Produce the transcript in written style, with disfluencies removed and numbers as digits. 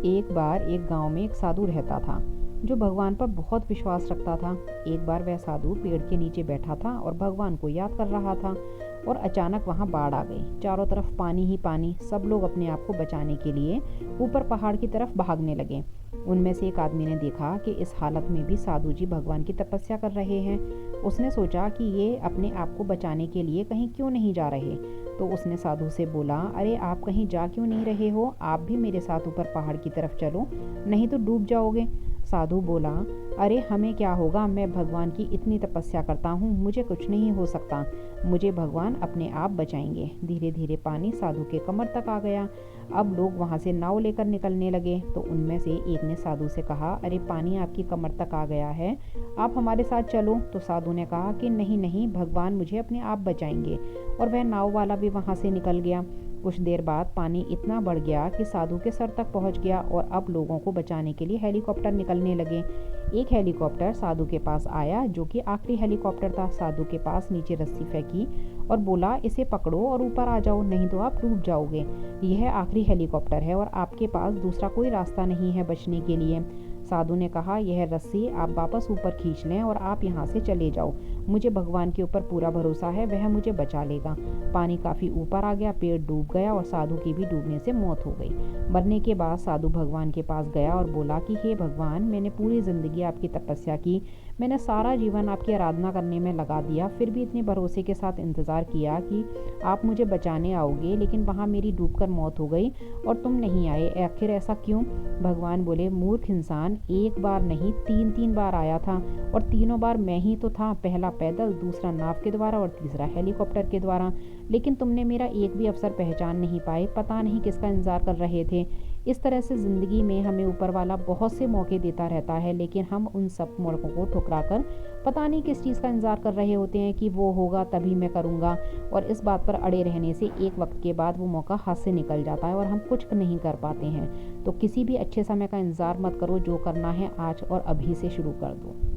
एक बार एक गांव में एक साधु रहता था जो भगवान पर बहुत विश्वास रखता था। एक बार वह साधु पेड़ के नीचे बैठा था और भगवान को याद कर रहा था और अचानक वहां बाढ़ आ गई। चारों तरफ पानी ही पानी। सब लोग अपने आप को बचाने के लिए ऊपर पहाड़ की तरफ भागने लगे। उनमें से एक आदमी ने देखा कि इस हालत में भी साधु जी भगवान की तपस्या कर रहे हैं। उसने सोचा कि ये अपने आप को बचाने के लिए कहीं क्यों नहीं जा रहे। तो उसने साधु से बोला, अरे आप कहीं जा क्यों नहीं रहे हो? आप भी मेरे साथ ऊपर पहाड़ की तरफ चलो, नहीं तो डूब जाओगे। साधु बोला, अरे हमें क्या होगा, मैं भगवान की इतनी तपस्या करता हूँ, मुझे कुछ नहीं हो सकता, मुझे भगवान अपने आप बचाएंगे। धीरे धीरे पानी साधु के कमर तक आ गया। अब लोग वहाँ से नाव लेकर निकलने लगे। तो उनमें से एक ने साधु से कहा, अरे पानी आपकी कमर तक आ गया है, आप हमारे साथ चलो। तो साधु ने कहा कि नहीं नहीं, भगवान मुझे अपने आप बचाएंगे। और वह नाव वाला भी वहाँ से निकल गया। कुछ देर बाद पानी इतना बढ़ गया कि साधु के सर तक पहुंच गया और अब लोगों को बचाने के लिए हेलीकॉप्टर निकलने लगे। एक हेलीकॉप्टर साधु के पास आया, जो कि आखिरी हेलीकॉप्टर था। साधु के पास नीचे रस्सी फेंकी और बोला, इसे पकड़ो और ऊपर आ जाओ, नहीं तो आप डूब जाओगे। यह आखिरी हेलीकॉप्टर है और आपके पास दूसरा कोई रास्ता नहीं है बचने के लिए। साधु ने कहा, यह रस्सी आप वापस ऊपर खींच लें और आप यहाँ से चले जाओ। मुझे भगवान के ऊपर पूरा भरोसा है, वह मुझे बचा लेगा। पानी काफी ऊपर आ गया, पेड़ डूब गया और साधु की भी डूबने से मौत हो गई। मरने के बाद साधु भगवान के पास गया और बोला कि हे भगवान, मैंने पूरी जिंदगी आपकी तपस्या की, मैंने सारा जीवन आपकी आराधना करने में लगा दिया, फिर भी इतने भरोसे के साथ इंतजार किया कि आप मुझे बचाने आओगे, लेकिन वहाँ मेरी डूबकर मौत हो गई और तुम नहीं आए। आखिर ऐसा क्यों? भगवान बोले, मूर्ख इंसान, एक बार नहीं 3 बार आया था और तीनों बार मैं ही तो था। पहला पैदल, दूसरा नाव के द्वारा और तीसरा हेलीकॉप्टर के द्वारा। लेकिन तुमने मेरा एक भी अवसर पहचान नहीं पाए, पता नहीं किसका इंतजार कर रहे थे। इस तरह से ज़िंदगी में हमें ऊपर वाला बहुत से मौके देता रहता है, लेकिन हम उन सब मौक़ों को ठुकरा कर पता नहीं किस चीज़ का इंतज़ार कर रहे होते हैं कि वो होगा तभी मैं करूँगा। और इस बात पर अड़े रहने से एक वक्त के बाद वो मौका हाथ से निकल जाता है और हम कुछ नहीं कर पाते हैं। तो किसी भी अच्छे समय का इंतज़ार मत करो, जो करना है आज और अभी से शुरू कर दो।